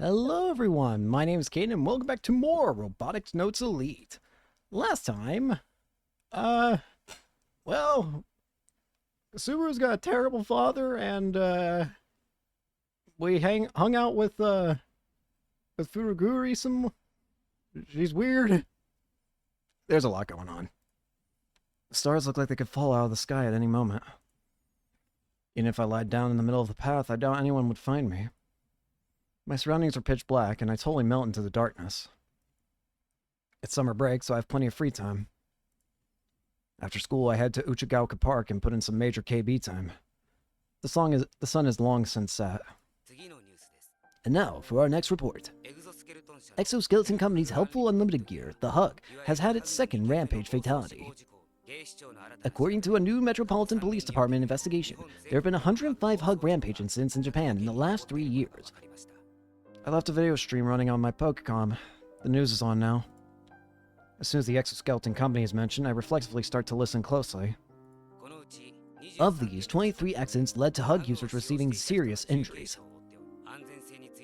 Hello everyone, my name is Caden and welcome back to more Robotics Notes Elite. Last time, well, Subaru's got a terrible father and, we hung out with Furuguri some. She's weird. There's a lot going on. The stars look like they could fall out of the sky at any moment. Even if I lied down in the middle of the path, I doubt anyone would find me. My surroundings are pitch black, and I totally melt into the darkness. It's summer break, so I have plenty of free time. After school, I head to Uchagaoka Park and put in some major KB time. The sun is long since set. And now, for our next report. Exoskeleton Company's helpful unlimited gear, the Hug, has had its second rampage fatality. According to a new Metropolitan Police Department investigation, there have been 105 Hug rampage incidents in Japan in the last 3 years. I left a video stream running on my Pokecom. The news is on now. As soon as the Exoskeleton Company is mentioned, I reflexively start to listen closely. Of these, 23 accidents led to Hug users receiving serious injuries.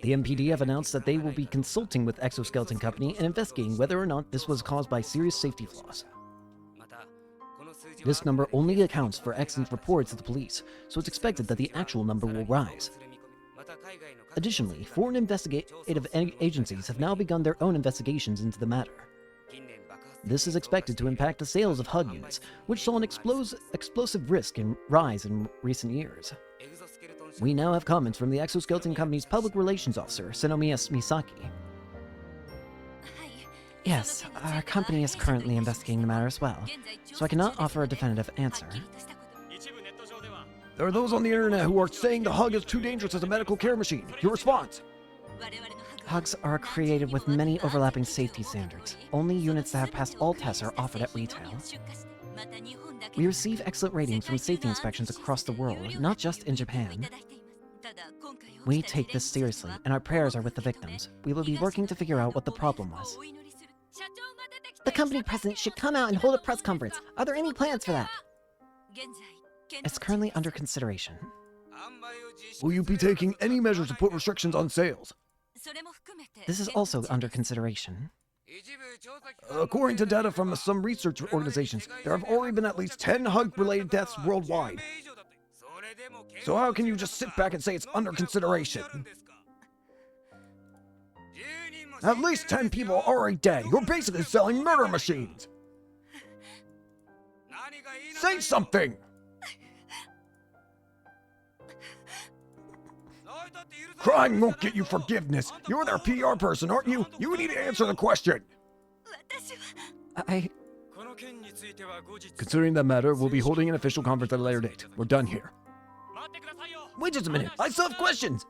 The MPD have announced that they will be consulting with Exoskeleton Company and investigating whether or not this was caused by serious safety flaws. This number only accounts for accident reports to the police, so it's expected that the actual number will rise. Additionally, foreign investigative agencies have now begun their own investigations into the matter. This is expected to impact the sales of Hug units, which saw an explosive risk and rise in recent years. We now have comments from the Exoskeleton Company's public relations officer, Senomiya Misaki. Yes, our company is currently investigating the matter as well, so I cannot offer a definitive answer. There are those on the internet who are saying the Hug is too dangerous as a medical care machine. Your response? Hugs are created with many overlapping safety standards. Only units that have passed all tests are offered at retail. We receive excellent ratings from safety inspections across the world, not just in Japan. We take this seriously, and our prayers are with the victims. We will be working to figure out what the problem was. The company president should come out and hold a press conference. Are there any plans for that? It's currently under consideration. Will you be taking any measures to put restrictions on sales? This is also under consideration. According to data from some research organizations, there have already been at least 10 Hug-related deaths worldwide. So how can you just sit back and say it's under consideration? At least 10 people are already dead. You're basically selling murder machines. Say something! Crying won't get you forgiveness. You're their PR person, aren't you? You need to answer the question. Considering that matter, we'll be holding an official conference at a later date. We're done here. Wait just a minute. I still have questions.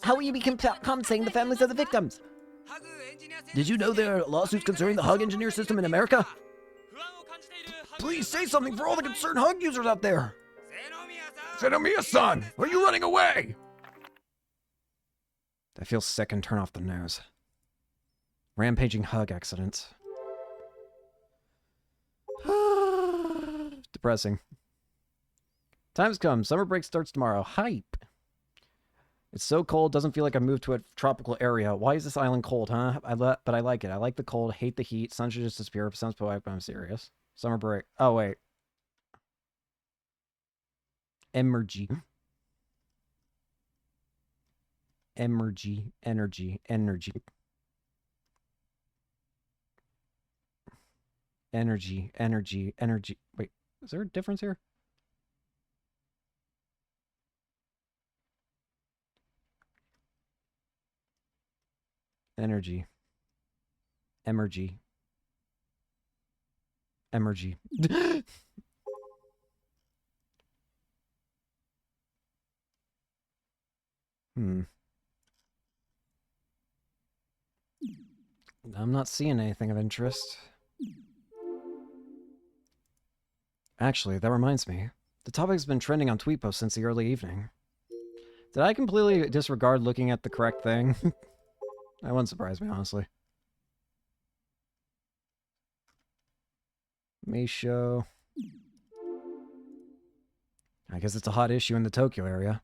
How will you be compensating the families of the victims? Did you know there are lawsuits concerning the Hug engineer system in America? Please say something for all the concerned Hug users out there. Senomiya-san, are you running away? I feel sick and turn off the news. Rampaging Hug accidents. Depressing. Time's come. Summer break starts tomorrow. Hype. It's so cold, doesn't feel like I moved to a tropical area. Why is this island cold, huh? But I like it. I like the cold, hate the heat. Sun should just disappear. Sounds poetic, but I'm serious. Summer break. Oh, wait. Energy. Energy. Energy. Energy. Energy. Energy. Energy. Wait, is there a difference here? Energy. Emergy. Emergy. I'm not seeing anything of interest. Actually, that reminds me. The topic's been trending on tweet posts since the early evening. Did I completely disregard looking at the correct thing? That wouldn't surprise me, honestly. Meisho. I guess it's a hot issue in the Tokyo area.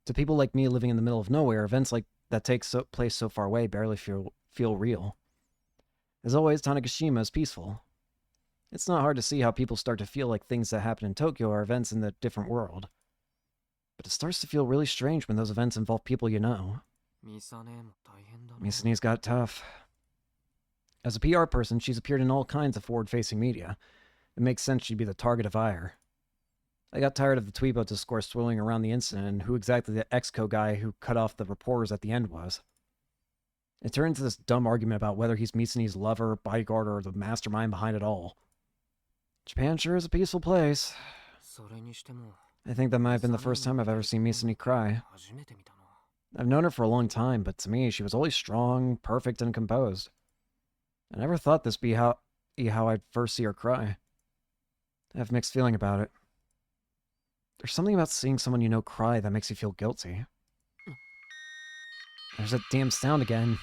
To people like me living in the middle of nowhere, events like that takes place so far away barely feel real. As always, Tanegashima is peaceful. It's not hard to see how people start to feel like things that happen in Tokyo are events in the different world. But it starts to feel really strange when those events involve people you know. Misane's got it tough. As a PR person, she's appeared in all kinds of forward-facing media. It makes sense she'd be the target of ire. I got tired of the Tweebo discourse swirling around the incident and who exactly the Exco guy who cut off the reporters at the end was. It turned into this dumb argument about whether he's Misane's lover, bodyguard, or the mastermind behind it all. Japan sure is a peaceful place. I think that might have been the first time I've ever seen Misane cry. I've known her for a long time, but to me, she was always strong, perfect, and composed. I never thought this be how I'd first see her cry. I have a mixed feeling about it. There's something about seeing someone you know cry that makes you feel guilty. There's that damn sound again.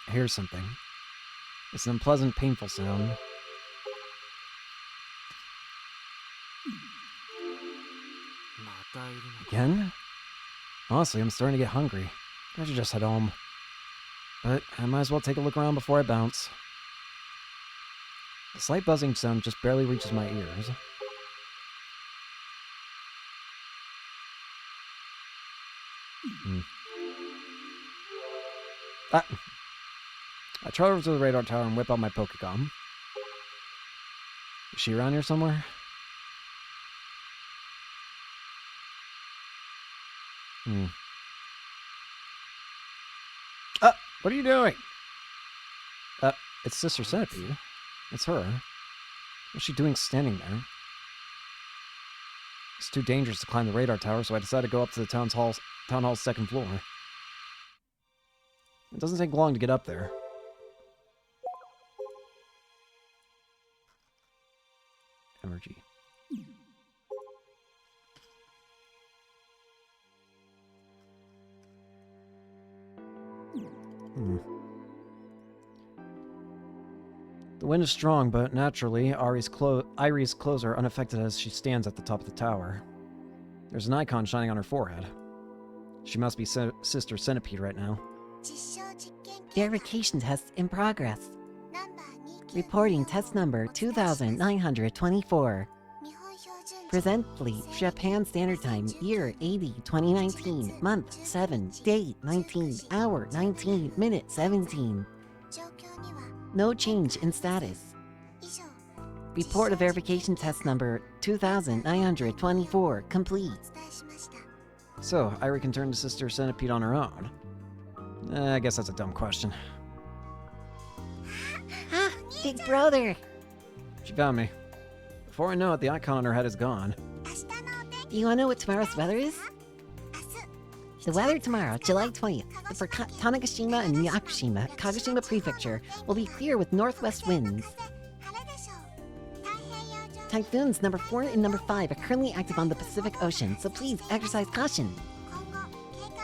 I hear something. It's an unpleasant, painful sound. Again? Honestly, I'm starting to get hungry. I should just head home. But I might as well take a look around before I bounce. The slight buzzing sound just barely reaches my ears. I trot over to the radar tower and whip out my Pokégon. Is she around here somewhere? What are you doing? It's Sister Centipede. It's her. What's she doing standing there? It's too dangerous to climb the radar tower, so I decided to go up to the town hall's second floor. It doesn't take long to get up there. Energy. The wind is strong, but naturally, Ari's clothes are unaffected as she stands at the top of the tower. There's an icon shining on her forehead. She must be Sister Centipede right now. Verification test in progress. Reporting test number 2924. Presently, Japan Standard Time, year 80, 2019, month 7, date 19, hour 19, minute 17. No change in status. Report of verification test number 2924 complete. So, Irie can turn to Sister Centipede on her own. I guess that's a dumb question. Ah, big brother! She found me. Before I know it, the icon on her head is gone. Do you want to know what tomorrow's weather is? The weather tomorrow, July 20th, for Tanegashima and Yakushima, Kagoshima Prefecture, will be clear with northwest winds. Typhoons number 4 and number 5 are currently active on the Pacific Ocean, so please exercise caution.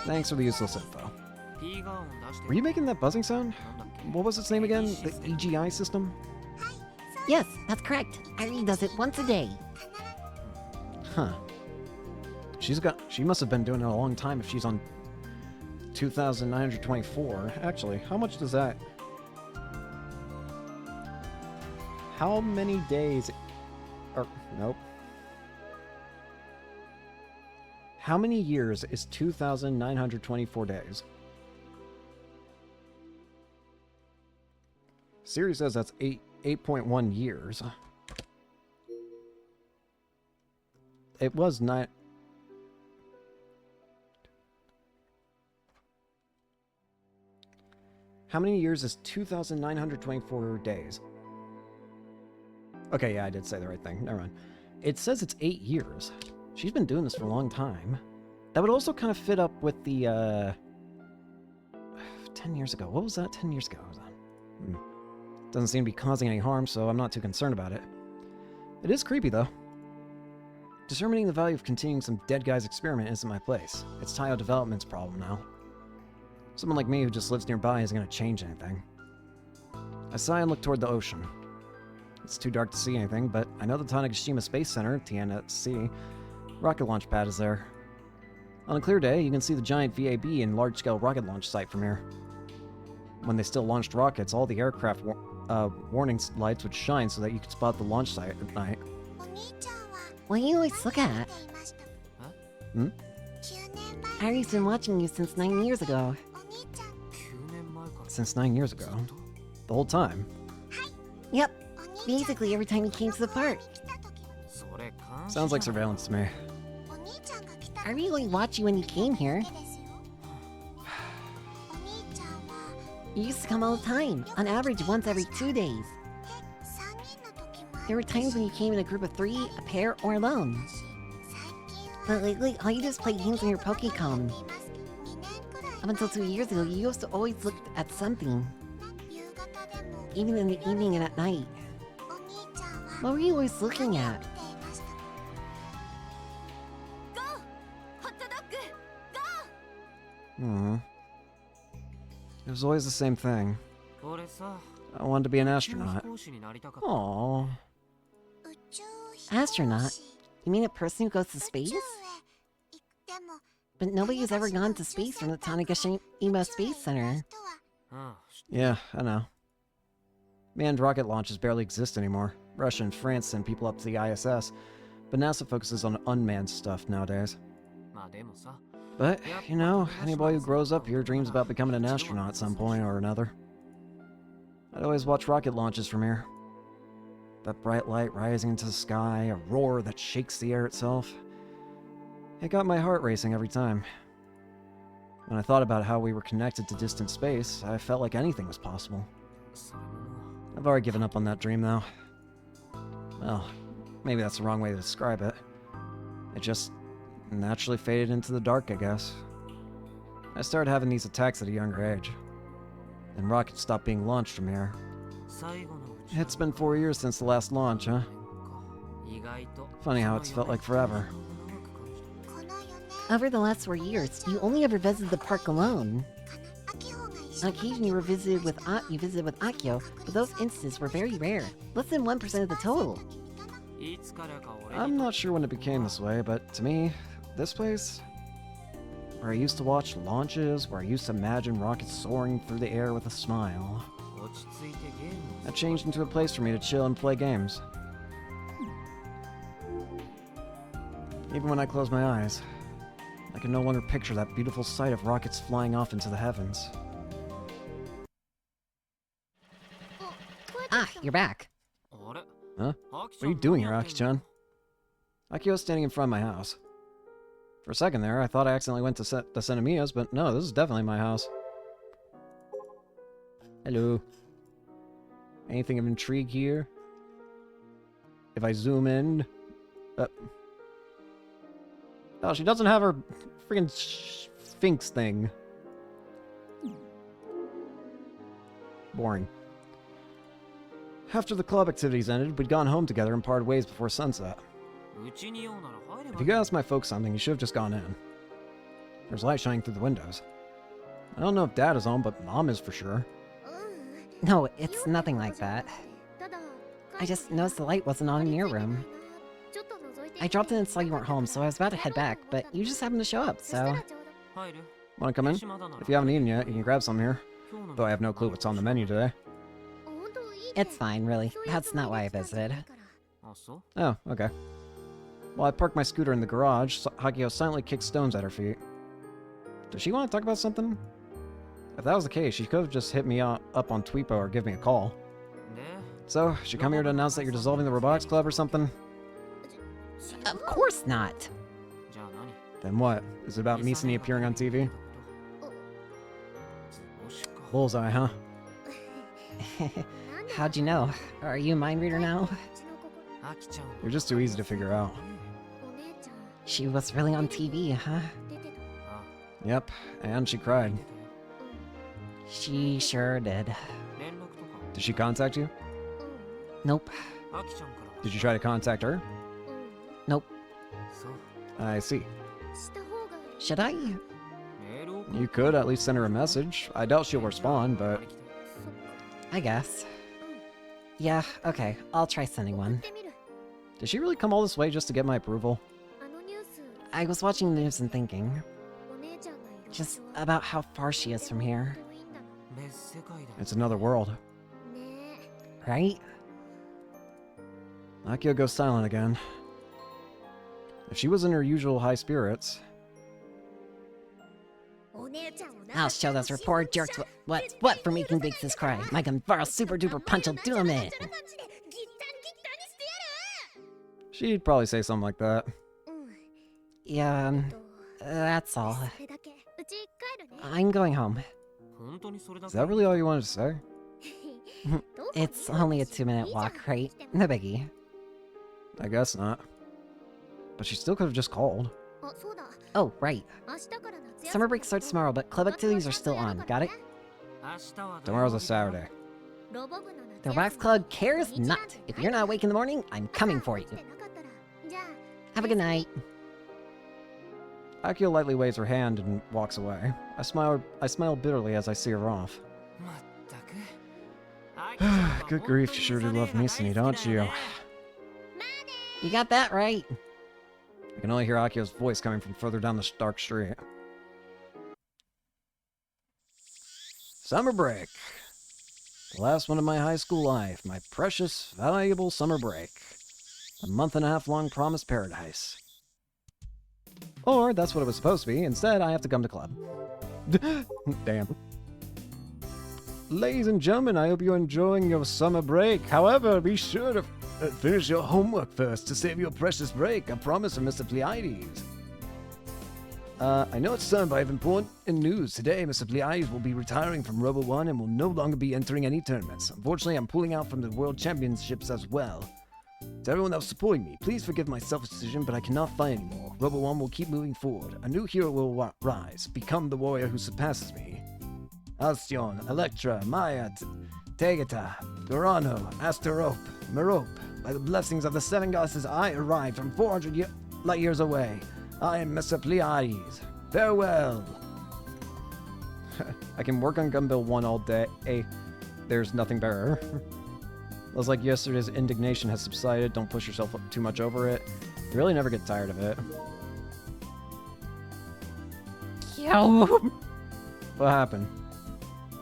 Thanks for the useless info. Were you making that buzzing sound? What was its name again? The EGI system? Yes, that's correct. Irie does it once a day. Huh. She must have been doing it a long time if she's on 2,924. Actually, how much does that... How many days... nope. How many years is 2,924 days? Siri says that's 8.1 years. It was 9... How many years is 2,924 days? Okay, yeah, I did say the right thing. Never mind. It says it's 8 years. She's been doing this for a long time. That would also kind of fit up with the, 10 years ago. What was that 10 years ago? Doesn't seem to be causing any harm, so I'm not too concerned about it. It is creepy, though. Determining the value of continuing some dead guy's experiment isn't my place. It's Taiyo Development's problem now. Someone like me who just lives nearby isn't going to change anything. I sigh and look toward the ocean. It's too dark to see anything, but I know the Tanegashima Space Center, TNSC, rocket launch pad is there. On a clear day, you can see the giant VAB and large-scale rocket launch site from here. When they still launched rockets, all the aircraft warning lights would shine so that you could spot the launch site at night. What do you always look at? Hmm? Harry's been watching you since 9 years ago. Since 9 years ago. The whole time. Yep. Basically every time he came to the park. Sounds like surveillance to me. I really watched you when you came here. You used to come all the time, on average once every 2 days. There were times when you came in a group of 3, a pair, or alone. But lately, all you do is play games on your Pokécom. Up until 2 years ago, you used to always look at something. Even in the evening and at night. What were you always looking at? It was always the same thing. I wanted to be an astronaut. Aww. Astronaut? You mean a person who goes to space? But nobody has ever gone to space from the Tanegashima Space Center. Yeah, I know. Manned rocket launches barely exist anymore. Russia and France send people up to the ISS, but NASA focuses on unmanned stuff nowadays. But, you know, any boy who grows up here dreams about becoming an astronaut at some point or another. I'd always watch rocket launches from here. That bright light rising into the sky, a roar that shakes the air itself. It got my heart racing every time. When I thought about how we were connected to distant space, I felt like anything was possible. I've already given up on that dream, though. Well, maybe that's the wrong way to describe it. It just naturally faded into the dark, I guess. I started having these attacks at a younger age. And rockets stopped being launched from here. It's been 4 years since the last launch, huh? Funny how it's felt like forever. Over the last 4 years, you only ever visited the park alone. On occasion you visited with Akio, but those instances were very rare. Less than 1% of the total. I'm not sure when it became this way, but to me, this place, where I used to watch launches, where I used to imagine rockets soaring through the air with a smile, that changed into a place for me to chill and play games. Even when I close my eyes, I can no longer picture that beautiful sight of rockets flying off into the heavens. Ah, you're back. Huh? What are you doing here, Aki-chan? Akio's standing in front of my house. For a second there, I thought I accidentally went to Senemiya's, but no, this is definitely my house. Hello. Anything of intrigue here? If I zoom in... Oh, she doesn't have her freaking Sphinx thing. Boring. After the club activities ended, we'd gone home together and parted ways before sunset. If you could ask my folks something, you should have just gone in. There's light shining through the windows. I don't know if Dad is home, but Mom is for sure. No, it's nothing like that. I just noticed the light wasn't on in your room. I dropped in and saw you weren't home, so I was about to head back, but you just happened to show up, so... Wanna come in? If you haven't eaten yet, you can grab some here. Though I have no clue what's on the menu today. It's fine, really. That's not why I visited. Oh, okay. While I parked my scooter in the garage, Hagio silently kicked stones at her feet. Does she want to talk about something? If that was the case, she could have just hit me up on Tweepo or give me a call. So, she come here to announce that you're dissolving the Robotics Club or something? Of course not! Then what? Is it about Misani appearing on TV? Bullseye, huh? How'd you know? Are you a mind reader now? You're just too easy to figure out. She was really on TV, huh? Yep, and she cried. She sure did. Did she contact you? Nope. Did you try to contact her? Nope. I see. Should I? You could at least send her a message. I doubt she'll respond, but... I guess. Yeah, okay. I'll try sending one. Did she really come all this way just to get my approval? I was watching the news and thinking. Just about how far she is from here. It's another world. Right? Akio goes silent again. If she was in her usual high spirits... I'll show those report jerks what's what for making Big Sis cry. My Gunvara super duper punch will do him in. She'd probably say something like that. Yeah, that's all. I'm going home. Is that really all you wanted to say? It's only a 2-minute walk, right? No biggie. I guess not. But she still could have just called. Oh, right. Summer break starts tomorrow, but club activities are still on. Got it? Tomorrow's a Saturday. The Wax Club cares not. If you're not awake in the morning, I'm coming for you. Have a good night. Akio lightly waves her hand and walks away. I smile bitterly as I see her off. Good grief, you sure do love Misani, don't you? You got that right. I can only hear Akio's voice coming from further down the dark street. Summer break. The last one of my high school life. My precious, valuable summer break. A month-and-a-half long promised paradise. Or, that's what it was supposed to be. Instead, I have to come to club. Damn. Ladies and gentlemen, I hope you're enjoying your summer break. However, be sure to finish your homework first to save your precious break. I promise from Mr. Pleiades. I know it's sudden, but I have important news. Today, Mr. Pleiades will be retiring from Robo 1 and will no longer be entering any tournaments. Unfortunately, I'm pulling out from the World Championships as well. To everyone that was supporting me, please forgive my selfish decision, but I cannot fight anymore. Robo 1 will keep moving forward. A new hero will rise, become the warrior who surpasses me. Alcyon, Electra, Maya, Tegeta, Dorano, Asterope, Merope. By the blessings of the 7 goddesses, I arrived from 400 light years away. I am Mr. Pleiades. Farewell. I can work on Gunbill 1 all day. There's nothing better. It was like yesterday's indignation has subsided. Don't push yourself too much over it. You really never get tired of it. Yo. What happened?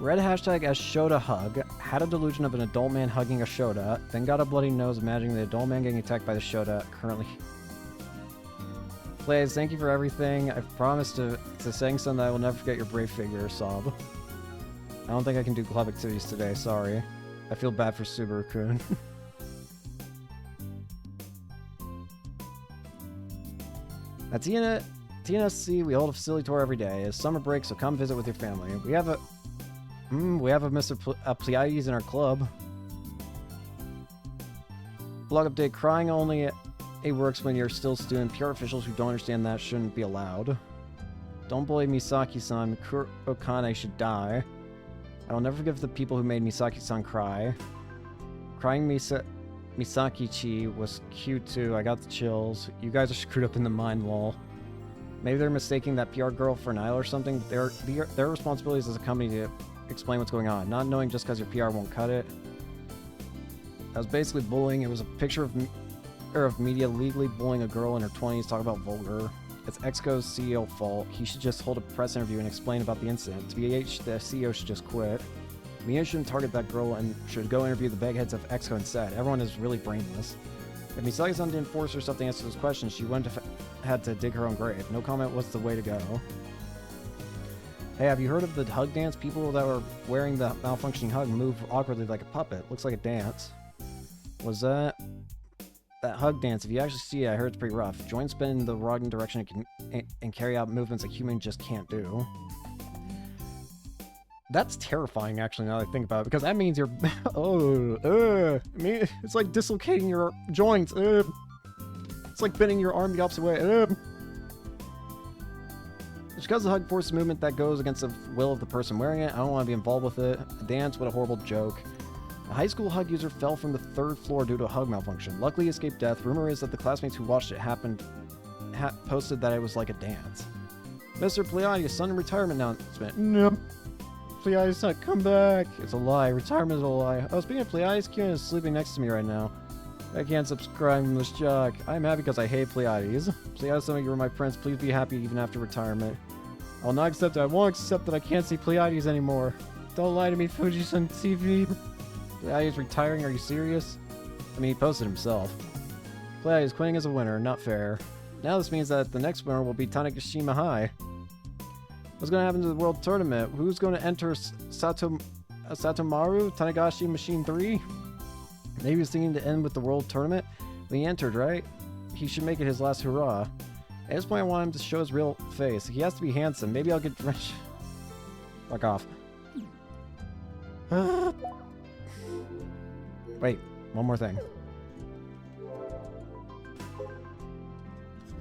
Read hashtag as Shota hug, had a delusion of an adult man hugging a Shota, then got a bloody nose imagining the adult man getting attacked by the Shota, currently... Blaze, thank you for everything. I've promised to saying something that I will never forget your brave figure, sob. I don't think I can do club activities today, sorry. I feel bad for Subaru-kun. At TNSC, we hold a facility tour every day. It's summer break, so come visit with your family. We have a Mr. Pleiades in our club. Blog update, crying only it works when you're still a student. Pure officials who don't understand that shouldn't be allowed. Don't bully Misaki-san. Okane should die. I will never forgive the people who made Misaki-san cry. Crying Misaki-chi was cute too. I got the chills. You guys are screwed up in the mind, lol. Maybe they're mistaking that PR girl for an idol or something. Their responsibilities as a company to explain what's going on. Not knowing just because your PR won't cut it. That was basically bullying. It was a picture of media legally bullying a girl in her 20s, talk about vulgar. It's EXCO's CEO fault. He should just hold a press interview and explain about the incident. To BH, the CEO should just quit. Mia shouldn't target that girl and should go interview the bagheads of EXCO instead. Everyone is really brainless. If Misaki-san didn't force herself to answer those questions, she wouldn't have had to dig her own grave. No comment was the way to go. Hey, have you heard of the hug dance? People that were wearing the malfunctioning hug move awkwardly like a puppet. Looks like a dance. Was that hug dance? If you actually see it, I heard it's pretty rough. Joints bend in the wrong direction and carry out movements a human just can't do. That's terrifying, actually, now that I think about it, because that means you're... I mean, it's like dislocating your joints. It's like bending your arm the opposite way. Just because the hug forces movement that goes against the will of the person wearing it, I don't want to be involved with it. A dance, what a horrible joke. A high school hug user fell from the 3rd floor due to a hug malfunction. Luckily, escaped death. Rumor is that the classmates who watched it posted that it was like a dance. Mr. Pleiades, sudden retirement announcement. Nope. Pleiades not come back. It's a lie. Retirement is a lie. Oh, speaking of Pleiades, Kieran is sleeping next to me right now. I can't subscribe from this shock. I'm happy because I hate Pleiades. Pleiades, some of you are my friends. Please be happy even after retirement. I'll not accept it. I won't accept that I can't see Pleiades anymore. Don't lie to me, Fuji's-san TV. Pleiades retiring? Are you serious? I mean, he posted himself. Pleiades quitting as a winner. Not fair. Now this means that the next winner will be Tanegashima High. What's going to happen to the World Tournament? Who's going to enter Satomaru? Tanagashi Machine 3? Maybe he's thinking to end with the World Tournament? But he entered, right? He should make it his last hurrah. At this point, I want him to show his real face. He has to be handsome. Maybe I'll get rich. Fuck off. Wait, one more thing.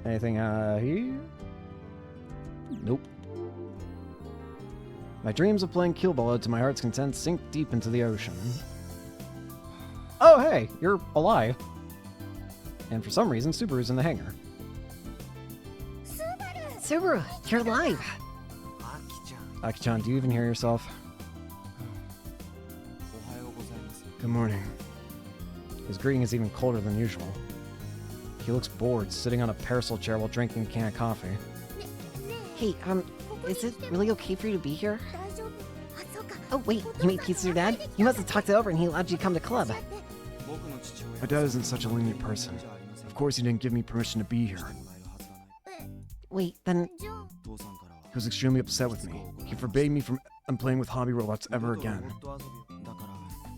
Anything here? Nope. My dreams of playing Keelball to my heart's content sink deep into the ocean. Oh, hey, you're alive. And for some reason, Subaru's in the hangar. Subaru, you're alive. Aki-chan, do you even hear yourself? Good morning. His greeting is even colder than usual. He looks bored, sitting on a parasol chair while drinking a can of coffee. Hey, is it really okay for you to be here? Oh, wait, you made peace with your dad? You must have talked it over and he allowed you to come to club. My dad isn't such a lenient person. Of course he didn't give me permission to be here. Wait, then... He was extremely upset with me. He forbade me from playing with hobby robots ever again.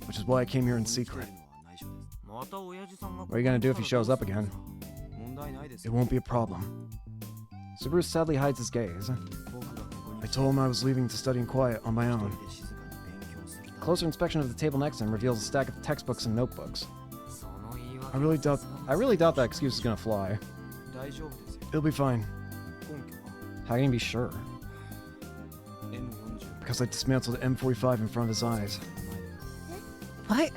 Which is why I came here in secret. What are you gonna do if he shows up again? It won't be a problem. Subaru sadly hides his gaze. I told him I was leaving to study in quiet on my own. A closer inspection of the table next to him reveals a stack of textbooks and notebooks. I really doubt that excuse is gonna fly. It'll be fine. How can you be sure? Because I dismantled the M45 in front of his eyes. What?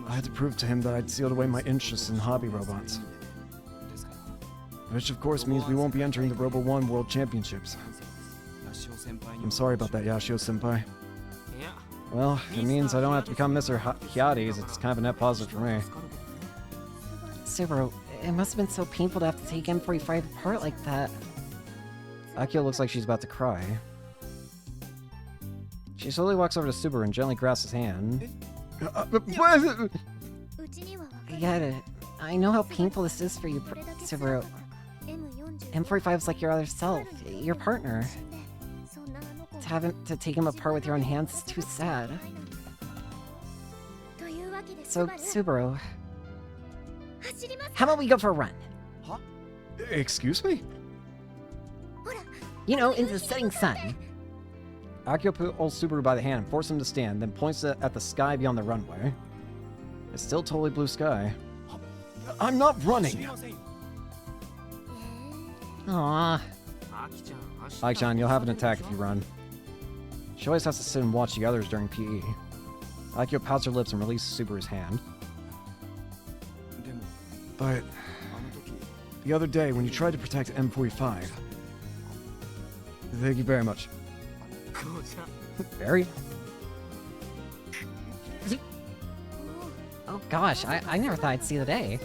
I had to prove to him that I'd sealed away my interest in hobby robots. Which of course means we won't be entering the Robo 1 World Championships. I'm sorry about that, Yashio-senpai. Well, it means I don't have to become Mr. Hyades. It's kind of a net positive for me. Subaru, it must have been so painful to have to take M45 apart like that. Akio looks like she's about to cry. She slowly walks over to Subaru and gently grasps his hand. What is it? I get it. I know how painful this is for you, Subaru. M45's like your other self, your partner. To take him apart with your own hands is too sad. So, Subaru, how about we go for a run? Huh? Excuse me? You know, into the setting sun. Akio pulls Subaru by the hand and forces him to stand, then points at the sky beyond the runway. It's still totally blue sky. I'm not running! Aww. Aki-chan, you'll have an attack if you run. She always has to sit and watch the others during PE. Akio pouts her lips and releases Subaru's hand. But... the other day, when you tried to protect M45... Thank you very much. Barry? Oh gosh, I never thought I'd see the day.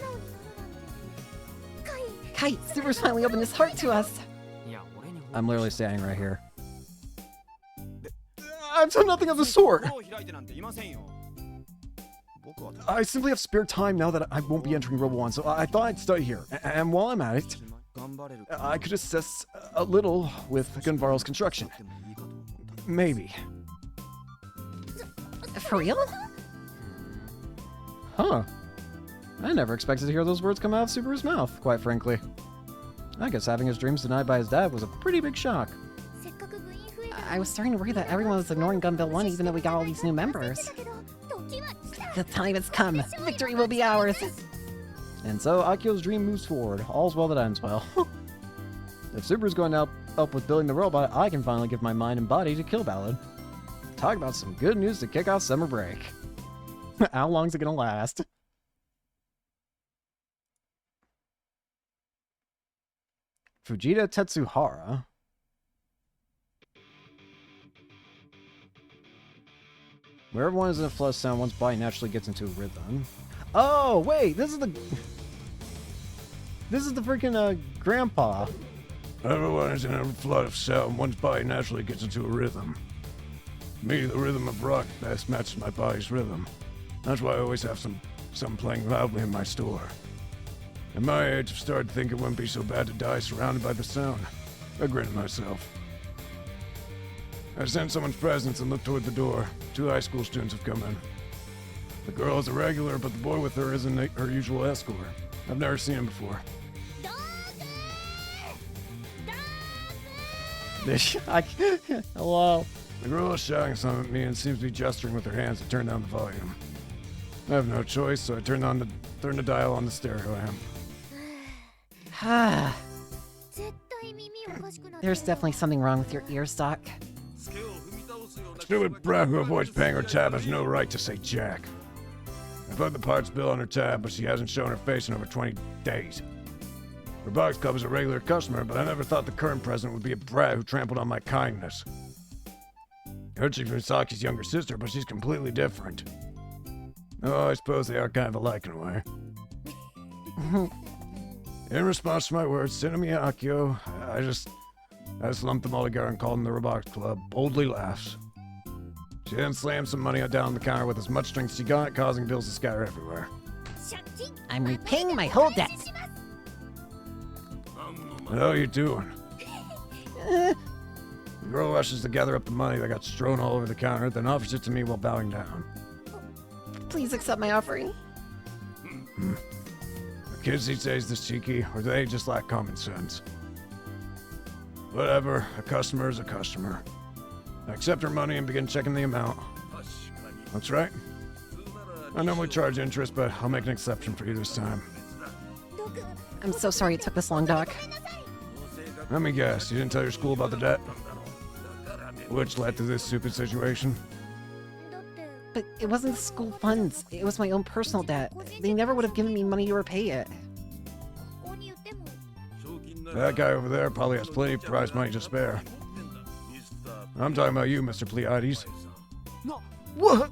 Kite, Subaru's finally opened his heart to us! I'm literally standing right here. I've done nothing of the sort! I simply have spare time now that I won't be entering Robo 1, so I thought I'd study here. And while I'm at it, I could assist a little with Gunvaro's construction. Maybe. For real? Huh. I never expected to hear those words come out of Subaru's mouth, quite frankly. I guess having his dreams denied by his dad was a pretty big shock. I was starting to worry that everyone was ignoring Gunville 1 even though we got all these new members. The time has come. Victory will be ours. And so Akio's dream moves forward. All's well that ends well. If Subaru's going to help with building the robot, I can finally give my mind and body to Kill Ballad. Talk about some good news to kick off summer break. How long's it gonna last? Fujita Tetsuhara. Where everyone is in a flush sound, one's body naturally gets into a rhythm. Oh, wait, this is the freaking grandpa. Everyone is in a flood of sound. One's body naturally gets into a rhythm. Me, the rhythm of rock best matches my body's rhythm. That's why I always have some playing loudly in my store. At my age, I've started to think it wouldn't be so bad to die surrounded by the sound. I grin to myself. I sense someone's presence and look toward the door. 2 high school students have come in. The girl is a regular, but the boy with her isn't her usual escort. I've never seen him before. Hello. The girl is shouting something at me and seems to be gesturing with her hands to turn down the volume. I have no choice, so I turn the dial on the stereo amp. There's definitely something wrong with your ears, Doc. Stupid brat who avoids paying her tab has no right to say jack. I put the parts bill on her tab, but she hasn't shown her face in over 20 days. Robotics Club is a regular customer, but I never thought the current president would be a brat who trampled on my kindness. I heard she's Misaki's younger sister, but she's completely different. Oh, I suppose they are kind of alike in a way. In response to my words, Sinami Akio, I just lumped them all together and called them the Robotics Club. Boldly laughs. She then slams some money down on the counter with as much strength as she got, causing bills to scatter everywhere. I'm repaying my whole debt. How are you doing? The girl rushes to gather up the money that got strewn all over the counter, then offers it to me while bowing down. Please accept my offering. Are kids these days this cheeky, or do they just lack common sense? Whatever, a customer is a customer. I accept her money and begin checking the amount. That's right. I normally charge interest, but I'll make an exception for you this time. I'm so sorry it took this long, Doc. Let me guess, you didn't tell your school about the debt? Which led to this stupid situation? But it wasn't the school funds. It was my own personal debt. They never would have given me money to repay it. That guy over there probably has plenty of prize money to spare. I'm talking about you, Mr. Pleiades. What?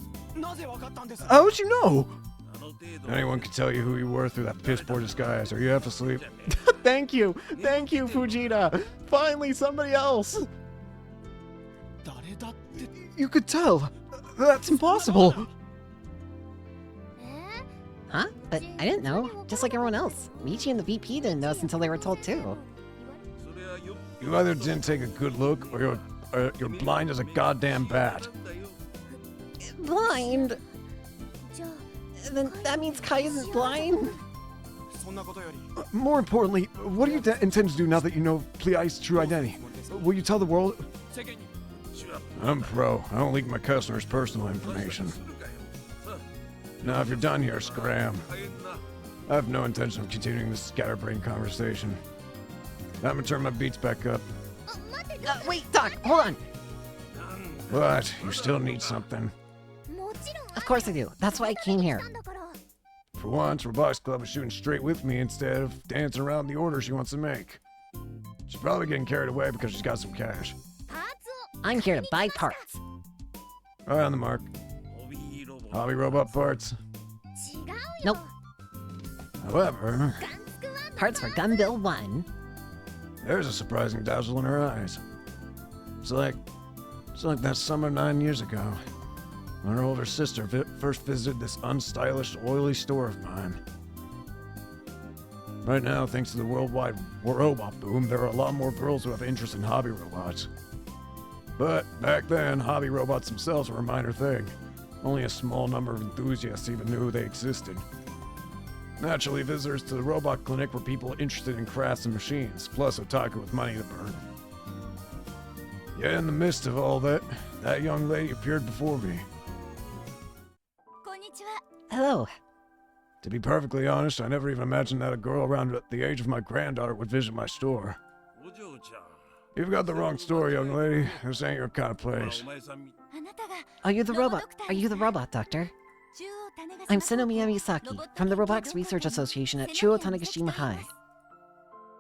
How'd you know? Anyone can tell you who you were through that piss-poor disguise. Are you half asleep? Thank you, Fujita. Finally, somebody else. You could tell. That's impossible. Huh? But I didn't know. Just like everyone else. Michi and the VP didn't know us until they were told too. You either didn't take a good look, or you're blind as a goddamn bat. Blind? Then that means Kai isn't blind? More importantly, what do you intend to do now that you know Pleiades' true identity? Will you tell the world? I'm pro. I don't leak my customers' personal information. Now, if you're done here, scram. I have no intention of continuing this scatterbrain conversation. I'm gonna turn my beats back up. Wait, Doc, hold on. But you still need something. Of course I do. That's why I came here. For once, Robotics Club is shooting straight with me instead of dancing around the order she wants to make. She's probably getting carried away because she's got some cash. I'm here to buy parts. All right, on the mark. Hobby robot parts. Nope. However, Parts for Gun Build 1. there's a surprising dazzle in her eyes. It's like that summer 9 years ago, when her older sister first visited this unstylish, oily store of mine. Right now, thanks to the worldwide robot boom, there are a lot more girls who have interest in hobby robots. But back then, hobby robots themselves were a minor thing. Only a small number of enthusiasts even knew they existed. Naturally, visitors to the robot clinic were people interested in crafts and machines, plus otaku with money to burn. Yet in the midst of all that, that young lady appeared before me. Hello. To be perfectly honest, I never even imagined that a girl around the age of my granddaughter would visit my store. You've got the wrong store, young lady. This ain't your kind of place. Are you the robot, Doctor? I'm Sinomiya Misaki, from the Robotics Research Association at Chuo Tanegashima High.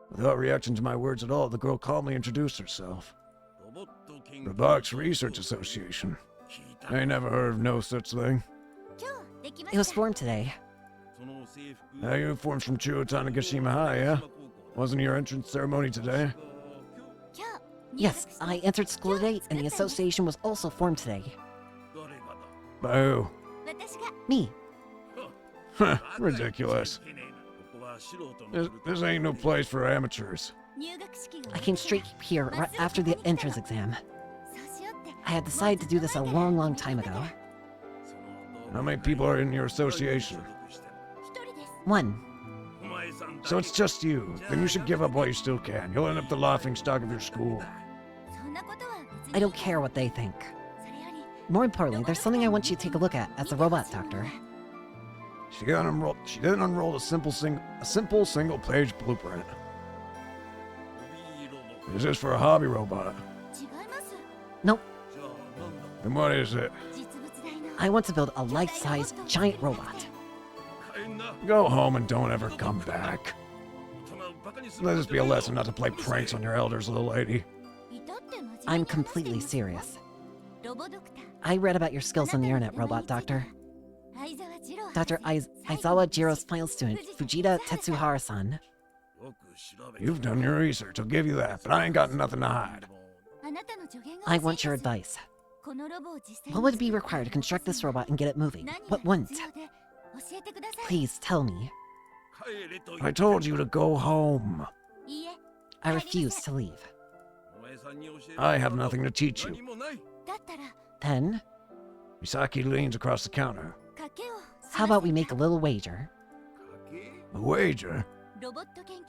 Without reacting to my words at all, the girl calmly introduced herself. Robotics Research Association. I ain't never heard of no such thing. It was formed today. Uniforms from Chuo Tanegashima High, yeah? Wasn't your entrance ceremony today? Yes, I entered school today, and the association was also formed today. By who? Me. Huh, ridiculous. This ain't no place for amateurs. I came straight here right after the entrance exam. I had decided to do this a long time ago. How many people are in your association? 1. So it's just you. Then you should give up while you still can. You'll end up the laughing stock of your school. I don't care what they think. More importantly, there's something I want you to take a look at as the robot doctor. She then unrolled a simple single-page blueprint. Is this for a hobby robot? Nope. Then what is it? I want to build a life-size giant robot. Go home and don't ever come back. Let this be a lesson not to play pranks on your elders, little lady. I'm completely serious. I read about your skills on the internet, Robot Doctor. Dr. Aizawa Jiro's final student, Fujita Tetsuhara-san. You've done your research, I'll give you that, but I ain't got nothing to hide. I want your advice. What would be required to construct this robot and get it moving? What wouldn't? Please tell me. I told you to go home. I refuse to leave. I have nothing to teach you. Then, Misaki leans across the counter. how about we make a little wager? A wager?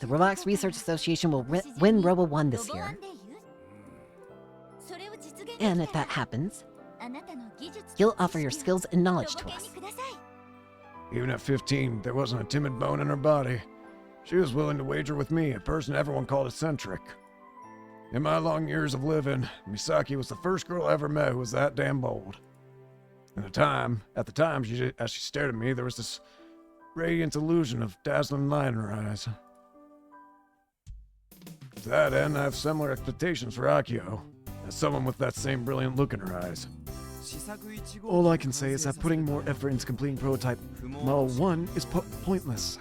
The Robotics Research Association will win Robo 1 this year. And if that happens, you'll offer your skills and knowledge to us. Even at 15, there wasn't a timid bone in her body. She was willing to wager with me, a person everyone called eccentric. In my long years of living, Misaki was the first girl I ever met who was that damn bold. At the time, as she stared at me, there was this radiant illusion of dazzling light in her eyes. To that end, I have similar expectations for Akio, as someone with that same brilliant look in her eyes. All I can say is that putting more effort into completing prototype Model 1 is pointless.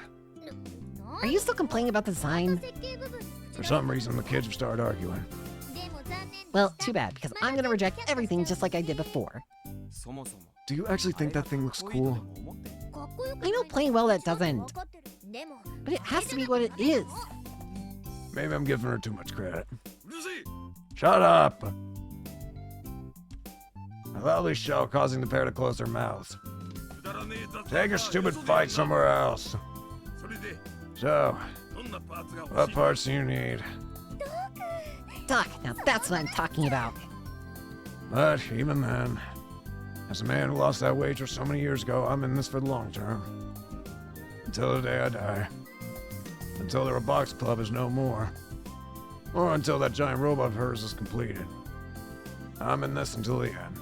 Are you still complaining about the design? For some reason, the kids have started arguing. Well, too bad, because I'm gonna reject everything just like I did before. Do you actually think that thing looks cool? I know plain well that doesn't. But it has to be what it is. Maybe I'm giving her too much credit. Shut up! I loudly shout, causing the pair to close their mouths. Take your stupid fight somewhere else. So, what parts do you need? Doc, now that's what I'm talking about. But even then, as a man who lost that wager so many years ago, I'm in this for the long term. Until the day I die. Until the Robotics Club is no more. Or until that giant robot of hers is completed. I'm in this until the end.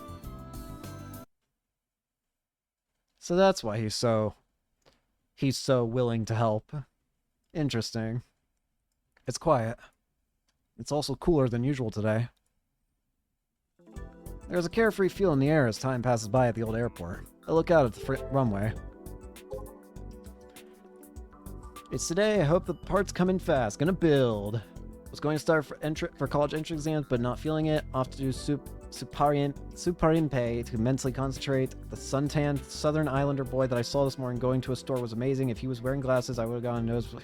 So that's why he's so willing to help. Interesting. It's quiet. It's also cooler than usual today. There's a carefree feel in the air as time passes by at the old airport. I look out at the runway. It's today. I hope the parts come in fast. Gonna build. Was going to start for college entrance exams, but not feeling it. Off to do Suparinpe to mentally concentrate. The suntanned Southern Islander boy that I saw this morning going to a store was amazing. If he was wearing glasses, I would have gotten a nose.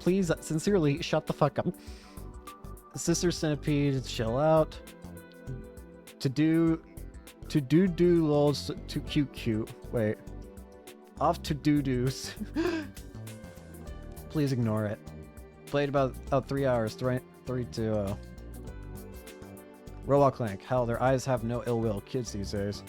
Please, sincerely, shut the fuck up. The Sister Centipede, chill out. To do lols to cute. Wait. Off to doos. Please ignore it. Played about 3 hours. 3-2. Robot Clank. Hell, their eyes have no ill will. Kids these days.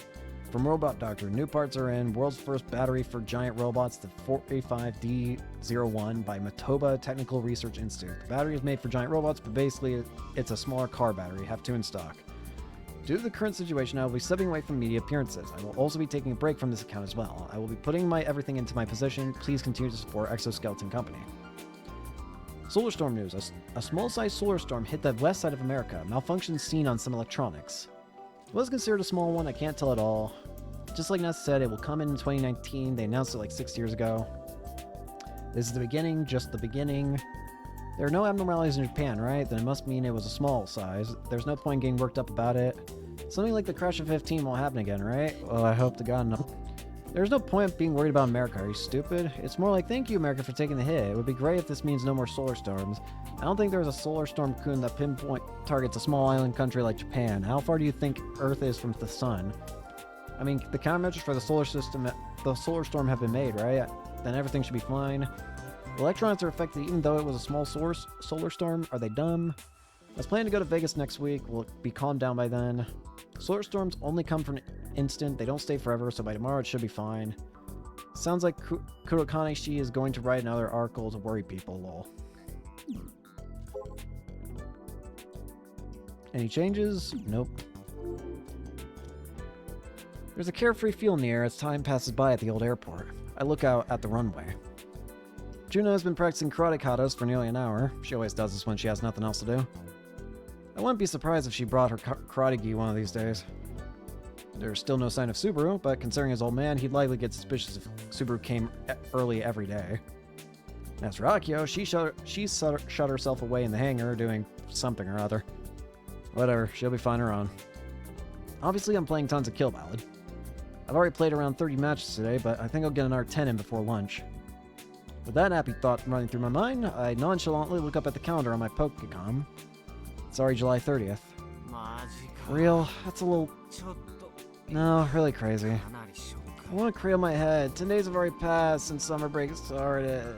From Robot Doctor, new parts are in. World's first battery for giant robots, the 485D01 by Matoba Technical Research Institute. The battery is made for giant robots, but basically it's a smaller car battery. Have 2 in stock. Due to the current situation, I will be stepping away from media appearances. I will also be taking a break from this account as well. I will be putting my everything into my position. Please continue to support Exoskeleton Company. Solar storm news. A small-sized solar storm hit the west side of America. Malfunctions seen on some electronics. It was considered a small one. I can't tell at all. Just like Ness said, it will come in 2019. They announced it like 6 years ago. This is the beginning, just the beginning. There are no abnormalities in Japan, right? Then it must mean it was a small size. There's no point getting worked up about it. Something like the crash of 15 won't happen again, right? Well, I hope to God no. There's no point being worried about America. Are you stupid? It's more like, thank you, America, for taking the hit. It would be great if this means no more solar storms. I don't think there's a solar storm kun that pinpoint targets a small island country like Japan. How far do you think Earth is from the sun? I mean, the countermeasures for the solar storm have been made, right? Then everything should be fine. Electrons are affected even though it was a small solar storm. Are they dumb? I was planning to go to Vegas next week. Will it be calmed down by then? Solar storms only come for an instant. They don't stay forever, so by tomorrow it should be fine. Sounds like Kurokane-shi is going to write another article to worry people, lol. Any changes? Nope. There's a carefree feel in the air as time passes by at the old airport. I look out at the runway. Juno has been practicing karate katas for nearly an hour. She always does this when she has nothing else to do. I wouldn't be surprised if she brought her karate gi one of these days. There's still no sign of Subaru, but considering his old man, he'd likely get suspicious if Subaru came early every day. As for Akio, she shut herself away in the hangar doing something or other. Whatever, she'll be fine her own. Obviously, I'm playing tons of Kill Ballad. I've already played around 30 matches today, but I think I'll get an R10 in before lunch. With that happy thought running through my mind, I nonchalantly look up at the calendar on my Pokecom. It's already July 30th. Real? That's a little... No, really crazy. I want to cradle my head. 10 days have already passed since summer break started.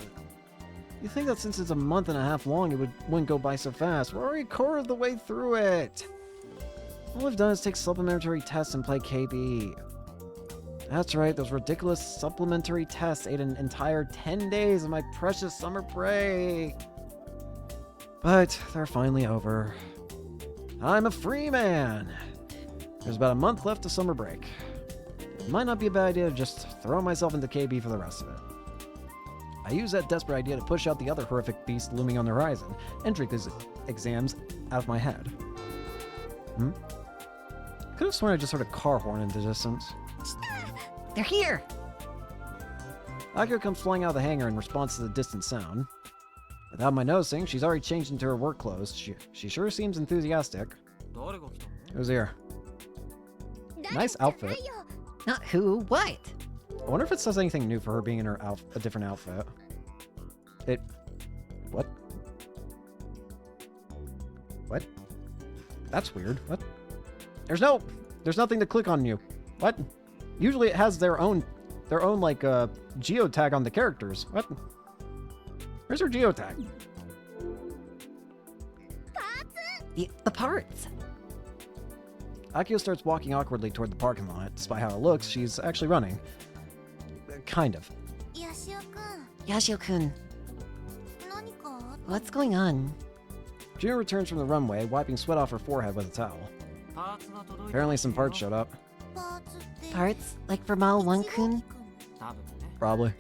You'd think that since it's a month and a half long, it wouldn't go by so fast. We're already a quarter of the way through it. All I've done is take supplementary tests and play KB. That's right, those ridiculous supplementary tests ate an entire 10 days of my precious summer break. But they're finally over. I'm a free man. There's about a month left of summer break. It might not be a bad idea to just throw myself into KB for the rest of it. I use that desperate idea to push out the other horrific beast looming on the horizon, entering these exams out of my head. Could have sworn I just heard a car horn in the distance. They're here! Akio comes flying out of the hangar in response to the distant sound. Without my noticing, she's already changed into her work clothes. She sure seems enthusiastic. Who's here? Nice outfit. Not who, what? I wonder if it says anything new for her being in her a different outfit. What? What? That's weird. What? There's nothing to click on you. What? Usually it has their own like geotag on the characters. What? Where's her geotag? The parts. Akio starts walking awkwardly toward the parking lot. Despite how it looks, she's actually running. Kind of. Yashio-kun. What's going on? Juno returns from the runway, wiping sweat off her forehead with a towel. Apparently some parts showed up. Parts? Like for Model 1-kun? Probably.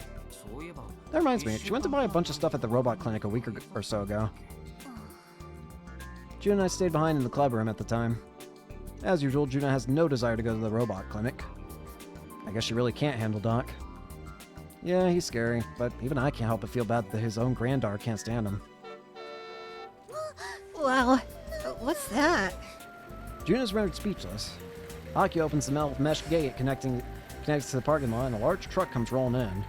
That reminds me, she went to buy a bunch of stuff at the robot clinic a week or so ago. Juno and I stayed behind in the club room at the time. As usual, Juno has no desire to go to the robot clinic. I guess she really can't handle Doc. Yeah, he's scary, but even I can't help but feel bad that his own granddaughter can't stand him. Wow, what's that? Juno's rendered speechless. Akio opens the metal mesh gate connects to the parking lot, and a large truck comes rolling in.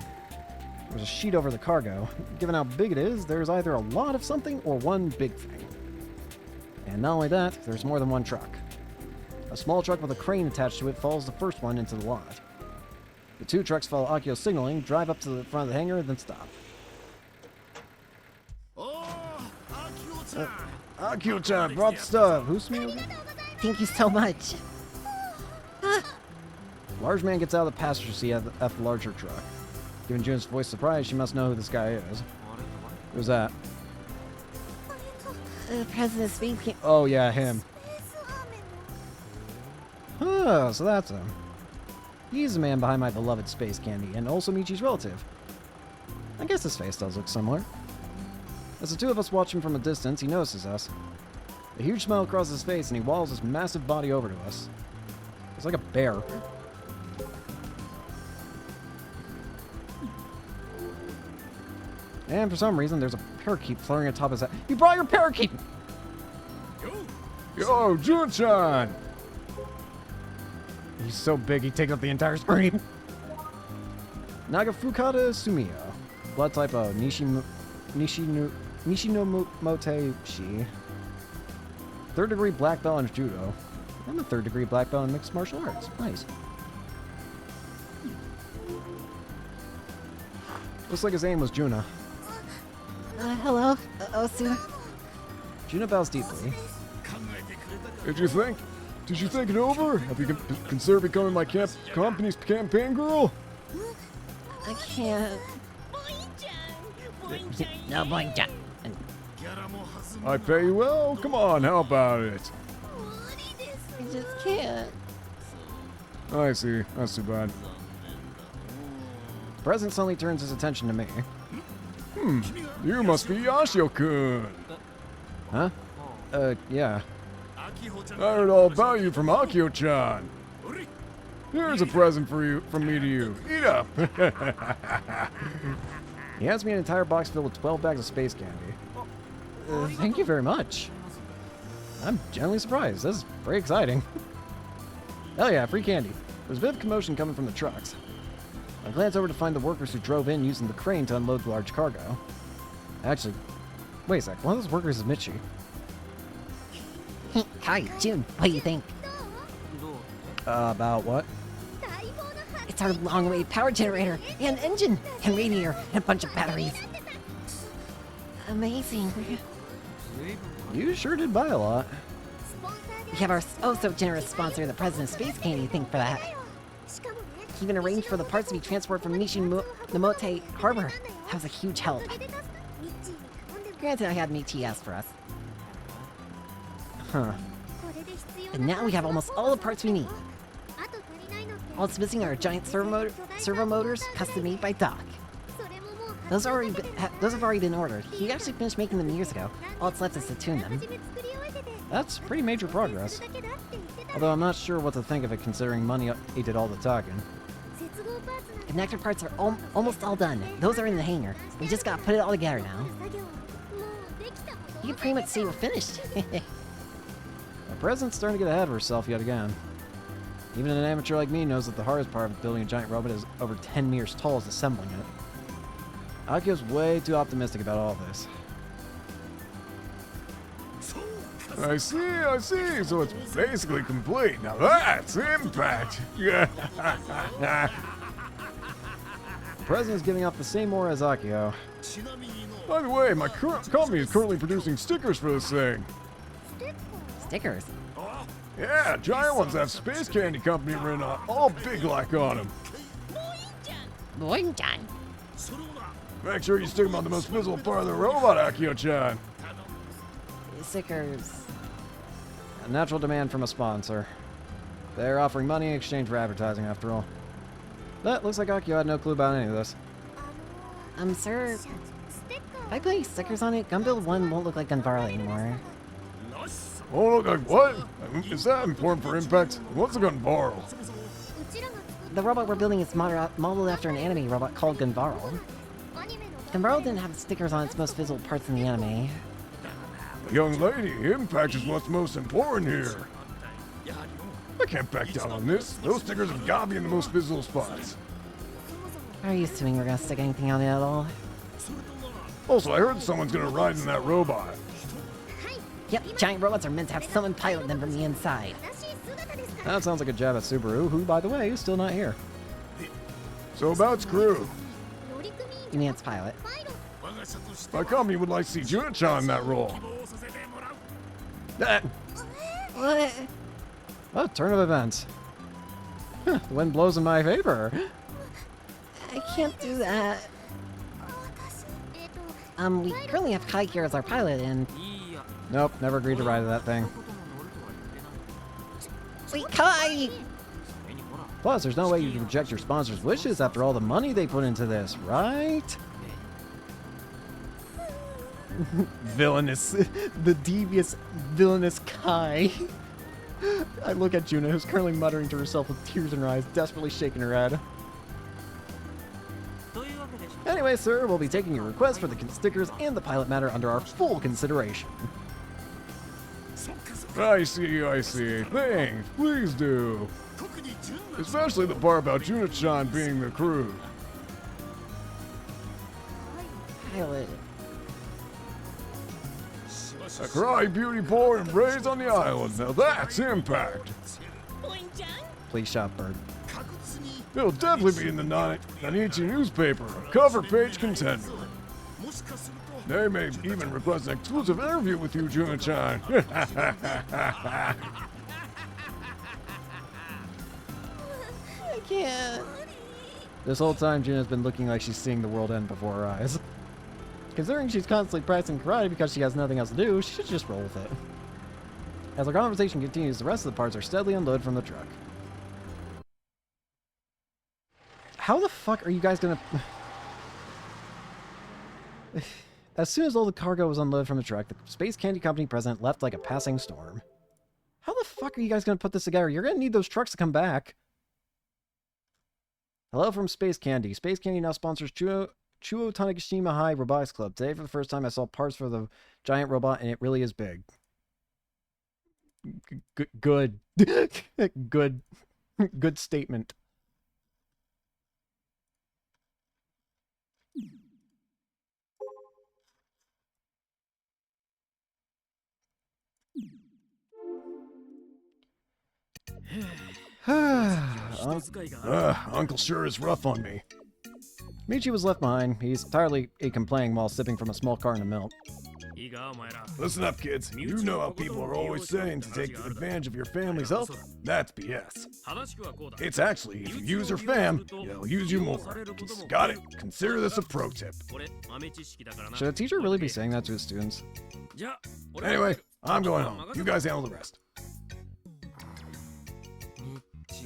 There's a sheet over the cargo. Given how big it is, there's either a lot of something or one big thing. And not only that, there's more than one truck. A small truck with a crane attached to it follows the first one into the lot. The two trucks follow Akio's signaling, drive up to the front of the hangar, then stop. Akio-chan brought stuff. Who's me? Thank you so much. Large man gets out of the passenger seat of the larger truck. Given June's voice surprise, she must know who this guy is. Who's that? The President Space Camp. Oh yeah, him. Oh, so that's him. He's the man behind my beloved space candy, and also Michi's relative. I guess his face does look similar. As the two of us watch him from a distance, he notices us. A huge smile crosses his face, and he waddles his massive body over to us. It's like a bear. And for some reason, there's a parakeet floating atop his head. You brought your parakeet! Yo, Jun-chan! He's so big, he takes up the entire screen. Nagafukata Sumiyo. Blood type O. Nishinomote Shi. 3rd degree black belt in judo. I'm a 3rd degree black belt in mixed martial arts. Nice. Looks like his name was Juna. Hello, Osu. Juna bows deeply. Did you think? Did you think it over? Have you considered becoming my company's campaign girl? I can't. No, boing-chan. I pay you well? Come on, how about it? I just can't. I see. That's too bad. The president suddenly turns his attention to me. You must be Yashio-kun. Huh? Yeah. I heard all about you from Akio-chan. Here's a present for you, from me to you. Eat up. He hands me an entire box filled with 12 bags of space candy. Thank you very much. I'm genuinely surprised. This is very exciting. Hell yeah, free candy. There's a bit of commotion coming from the trucks. I glance over to find the workers who drove in using the crane to unload the large cargo. Actually, wait a sec. One of those workers is Michi. Hi, June. What do you think? About what? It's our long-range power generator, and engine, and radiator, and a bunch of batteries. Amazing. You sure did buy a lot. We have our oh-so-generous sponsor, the President's Space Candy, thing for that. He even arranged for the parts to be transported from Nishinomote Harbor. That was a huge help. Granted, I had Michi ask for us. Huh. And now we have almost all the parts we need. All it's missing are giant servo motors, custom made by Doc. Those have already been ordered. He actually finished making them years ago. All it's left is to tune them. That's pretty major progress. Although I'm not sure what to think of it considering money did all the talking. Connector parts are almost all done. Those are in the hangar. We just gotta put it all together now. You can pretty much say we're finished. The president's starting to get ahead of herself yet again. Even an amateur like me knows that the hardest part of building a giant robot is over 10 meters tall is assembling it. Akio's way too optimistic about all this. I see. So it's basically complete. Now that's impact. The president's giving off the same aura as Akio. By the way, my company is currently producing stickers for this thing. Stickers. Yeah, giant ones have Space Candy Company written on, all big like on them. Boing-chan. Make sure you stick them on the most visible part of the robot, Akio-chan. Stickers. A natural demand from a sponsor. They're offering money in exchange for advertising, after all. But looks like Akio had no clue about any of this. Sir. If I put stickers on it, Gunbuild 1 won't look like Gunvarla anymore. Oh, look like what? Is that important for impact? What's a gun borrow? The robot we're building is modeled after an anime robot called Gunvarl. Gunvarl didn't have stickers on its most visible parts in the anime. Young lady, impact is what's most important here. I can't back down on this. Those stickers have got to be in the most visible spots. Are you assuming we're gonna stick anything on it at all? Also, I heard someone's gonna ride in that robot. Yep, giant robots are meant to have someone pilot them from the inside. That sounds like a jab at Subaru, who, by the way, is still not here. So about its crew. You mean its pilot? My company would like to see Juna-chan in that role. What? Oh, turn of events. The wind blows in my favor. I can't do that. We currently have Kai here as our pilot, and... Nope, never agreed to ride that thing. Wait, Kai! Plus, there's no way you can reject your sponsor's wishes after all the money they put into this, right? Villainous. The devious, villainous Kai. I look at Juna, who's currently muttering to herself with tears in her eyes, desperately shaking her head. Anyway, sir, we'll be taking your request for the stickers and the pilot matter under our full consideration. I see. Thanks, please do. Especially the part about Juna-chan being the crew. Pilot. A cry beauty born and raised on the island. Now that's impact. Please shout, Bird. It'll definitely be in the Nanichi newspaper, a cover page contender. They may even request an exclusive interview with you, Juna-chan. I can't. This whole time, Juna's been looking like she's seeing the world end before her eyes. Considering she's constantly practicing karate because she has nothing else to do, she should just roll with it. As our conversation continues, the rest of the parts are steadily unloaded from the truck. How the fuck are you guys gonna... As soon as all the cargo was unloaded from the truck, the Space Candy Company president left like a passing storm. How the fuck are you guys gonna put this together? You're gonna need those trucks to come back. Hello from Space Candy. Space Candy now sponsors Chuo Tanegashima High Robotics Club. Today, for the first time, I saw parts for the giant robot, and it really is big. Good. Good statement. Uncle sure is rough on me. Michi was left behind. He's entirely complaining while sipping from a small carton of milk. Listen up, kids. You know how people are always saying to take advantage of your family's help? That's BS. It's actually, if you use your fam, they'll use you more. Got it? Consider this a pro tip. Should a teacher really be saying that to his students? Anyway, I'm going home. You guys handle the rest.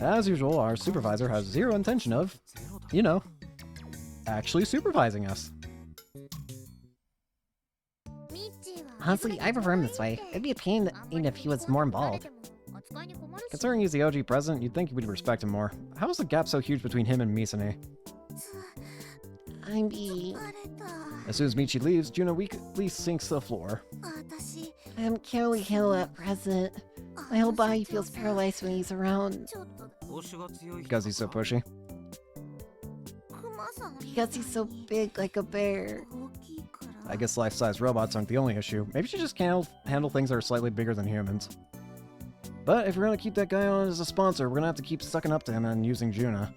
As usual, our supervisor has zero intention of, you know, actually supervising us. Honestly, I prefer him this way. It'd be a pain even if he was more involved. Considering he's the OG president, you'd think we'd respect him more. How is the gap so huge between him and Misane? I'm be... As soon as Michi leaves, Juna weakly sinks to the floor. I can't really handle that present. My whole body feels paralyzed when he's around. Because he's so pushy. Because he's so big like a bear. I guess life-size robots aren't the only issue. Maybe she just can't handle things that are slightly bigger than humans. But if we're gonna keep that guy on as a sponsor, we're gonna have to keep sucking up to him and using Juna.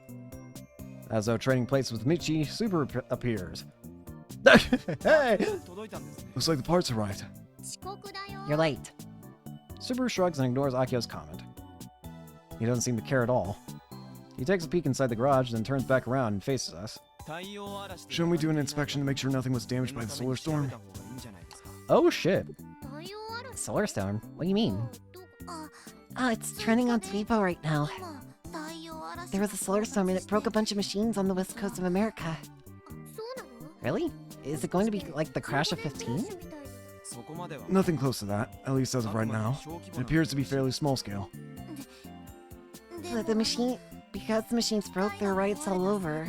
As though trading places with Michi, Super appears. Hey! Looks like the parts arrived. You're late. Subaru shrugs and ignores Akio's comment. He doesn't seem to care at all. He takes a peek inside the garage, then turns back around and faces us. Shouldn't we do an inspection to make sure nothing was damaged by the solar storm? Oh shit. Solar storm? What do you mean? It's trending on Twipo right now. There was a solar storm and it broke a bunch of machines on the west coast of America. Really? Is it going to be like the crash of 15? Nothing close to that, at least as of right now. It appears to be fairly small scale. The machine... Because the machines broke, there are riots all over.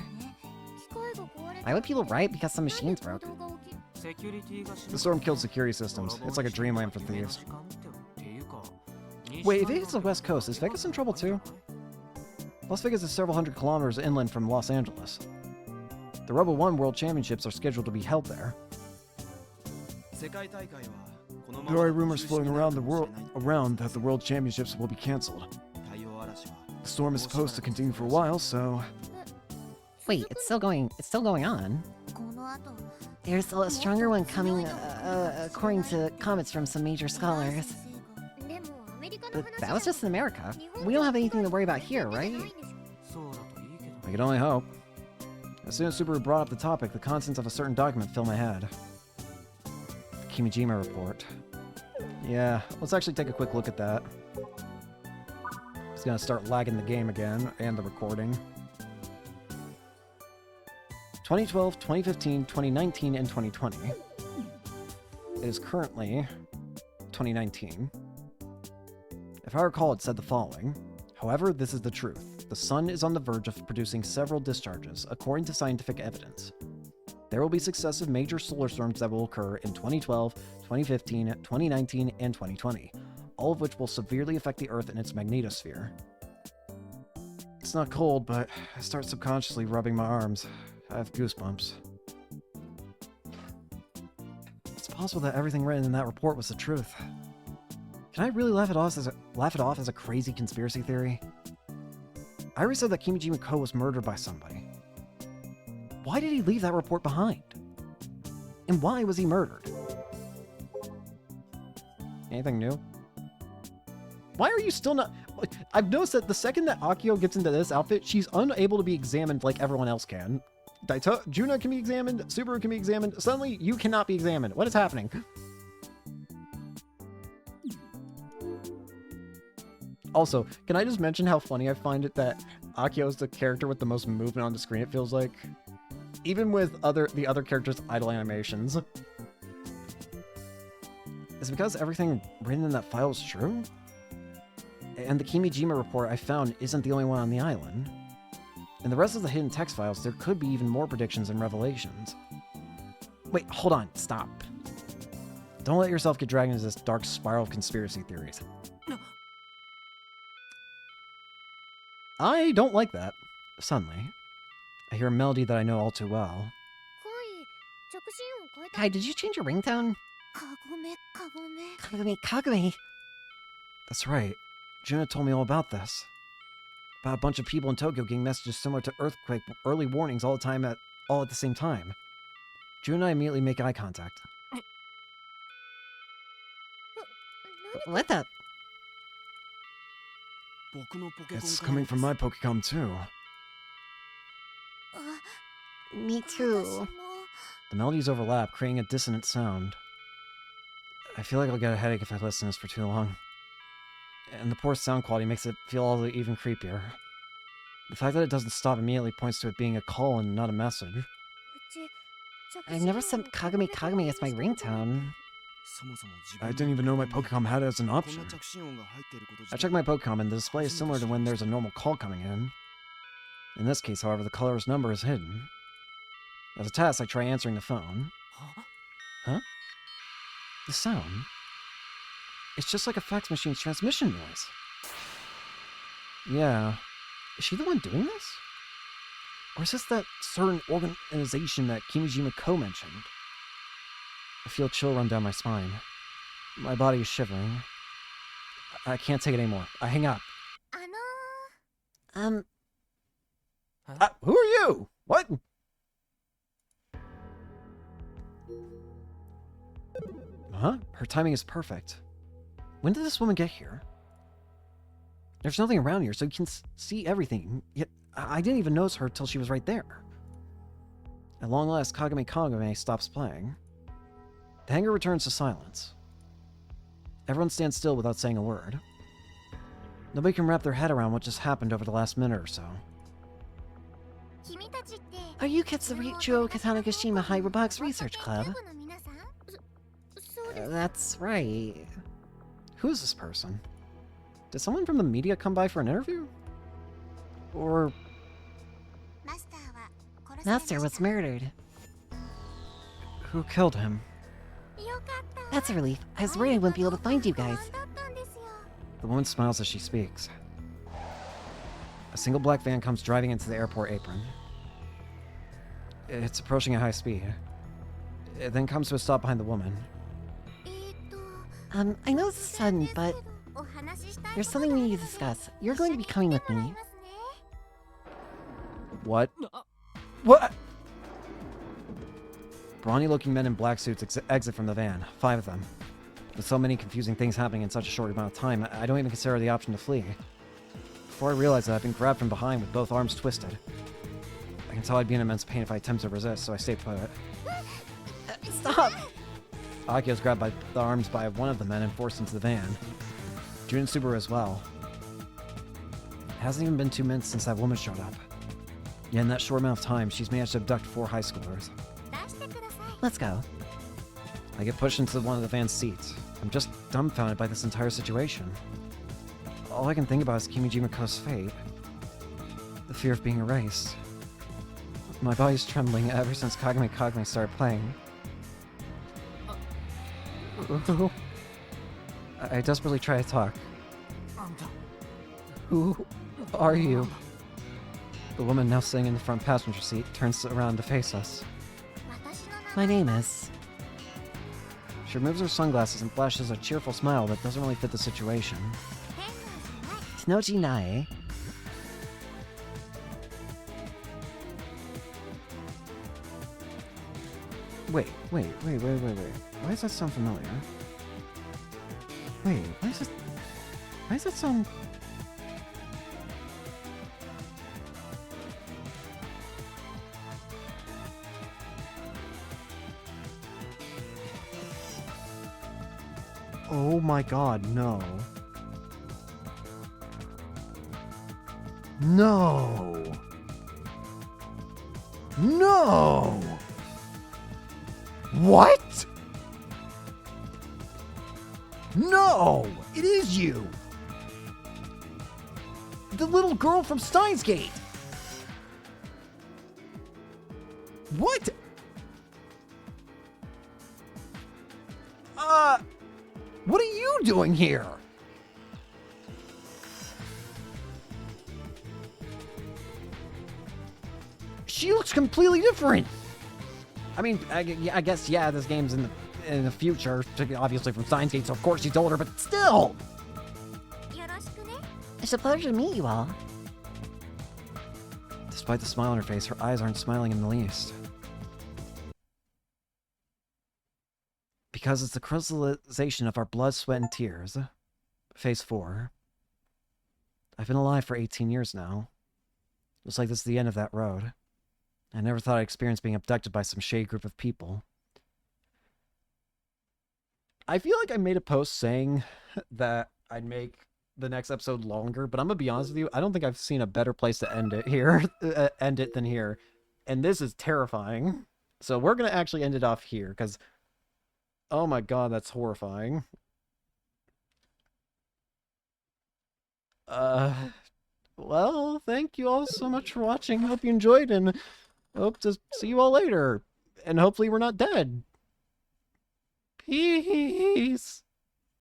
Why would people riot because some machines broke? The storm killed security systems. It's like a dreamland for thieves. Wait, if it hits the west coast, is Vegas in trouble too? Las Vegas is several hundred kilometers inland from Los Angeles. The Robo 1 World Championships are scheduled to be held there. There are rumors floating around that the World Championships will be cancelled. The storm is supposed to continue for a while, so... Wait, it's still going on. There's a stronger one coming, according to comments from some major scholars. But that was just in America. We don't have anything to worry about here, right? I can only hope. As soon as Subaru brought up the topic, the contents of a certain document filled my head. The Kimijima report. Yeah, let's actually take a quick look at that. It's gonna start lagging the game again, and the recording. 2012, 2015, 2019, and 2020. It is currently 2019. If I recall, it said the following. However, this is the truth. The sun is on the verge of producing several discharges, according to scientific evidence. There will be successive major solar storms that will occur in 2012, 2015, 2019, and 2020, all of which will severely affect the Earth and its magnetosphere. It's not cold, but I start subconsciously rubbing my arms. I have goosebumps. It's possible that everything written in that report was the truth. Can I really laugh it off as a crazy conspiracy theory? I already said that Kimijima Ko was murdered by somebody. Why did he leave that report behind? And why was he murdered? Anything new? Why are you still not... I've noticed that the second that Akio gets into this outfit, she's unable to be examined like everyone else can. Juna can be examined, Subaru can be examined, suddenly you cannot be examined. What is happening? Also, can I just mention how funny I find it that Akio is the character with the most movement on the screen, it feels like? Even with the other characters' idle animations. Is it because everything written in that file is true? And the Kimijima report I found isn't the only one on the island. In the rest of the hidden text files, there could be even more predictions and revelations. Wait, hold on, stop. Don't let yourself get dragged into this dark spiral of conspiracy theories. I don't like that. Suddenly, I hear a melody that I know all too well. Kai, did you change your ringtone? Kagome. That's right. Juna told me all about this. About a bunch of people in Tokyo getting messages similar to earthquake early warnings all at the same time. Juna and I immediately make eye contact. What the? It's coming from my Pokecom too. Me too. The melodies overlap, creating a dissonant sound. I feel like I'll get a headache if I listen to this for too long. And the poor sound quality makes it feel all even creepier. The fact that it doesn't stop immediately points to it being a call and not a message. I've never set Kagome as my ringtone. I didn't even know my Pokecom had it as an option. I checked my Pokecom and the display is similar to when there's a normal call coming in. In this case, however, the caller's number is hidden. As a test, I try answering the phone. Huh? The sound? It's just like a fax machine's transmission noise. Yeah. Is she the one doing this? Or is this that certain organization that Kimijima Ko mentioned? I feel a chill run down my spine. My body is shivering. I can't take it anymore. I hang up. Who are you? What? Huh? Her timing is perfect. When did this woman get here? There's nothing around here, so you can see everything. Yet, I didn't even notice her till she was right there. At long last, Kagome stops playing. The hangar returns to silence. Everyone stands still without saying a word. Nobody can wrap their head around what just happened over the last minute or so. Are you kids the Richo Katanagashima High Robotics Research Club? That's right. Who is this person? Did someone from the media come by for an interview? Or... Master was murdered. who killed him? That's a relief. I was worried I wouldn't be able to find you guys. The woman smiles as she speaks. A single black van comes driving into the airport apron. It's approaching at high speed. It then comes to a stop behind the woman. I know it's sudden, but there's something we need to discuss. You're going to be coming with me. What? What? Brawny-looking men in black suits exit from the van. 5 of them. With so many confusing things happening in such a short amount of time, I don't even consider the option to flee. Before I realize that, I've been grabbed from behind with both arms twisted. I can tell I'd be in immense pain if I attempt to resist, so I stay put. Stop! Akio's grabbed by the arms by one of the men and forced into the van. Jun and Subaru as well. It hasn't even been 2 minutes since that woman showed up. Yet in that short amount of time, she's managed to abduct 4 high schoolers. Let's go. I get pushed into one of the van's seats. I'm just dumbfounded by this entire situation. All I can think about is Kimijima Ko's fate. The fear of being erased. My body's trembling ever since Kagame Kagame started playing. I desperately try to talk. Who are you? The woman now sitting in the front passenger seat turns around to face us. My name is... She removes her sunglasses and flashes a cheerful smile that doesn't really fit the situation. Tsunoji Nae. Wait. Why does that sound familiar? Wait, why does that sound... Oh my god, no. No! No! What? No! It is you! The little girl from Steins Gate! What? What are you doing here? She looks completely different! I mean, I guess, yeah, this game's in the future, obviously from Steins Gate, so of course she's older, but still! It's a pleasure to meet you all. Despite the smile on her face, her eyes aren't smiling in the least. Because it's the crystallization of our blood, sweat, and tears. Phase 4. I've been alive for 18 years now. Looks like this is the end of that road. I never thought I'd experience being abducted by some shady group of people. I feel like I made a post saying that I'd make the next episode longer, but I'm gonna be honest with you, I don't think I've seen a better place to end it here, than here. And this is terrifying. So we're gonna actually end it off here, because oh my god, that's horrifying. Well, thank you all so much for watching. Hope you enjoyed, and hope to see you all later. And hopefully we're not dead. Peace.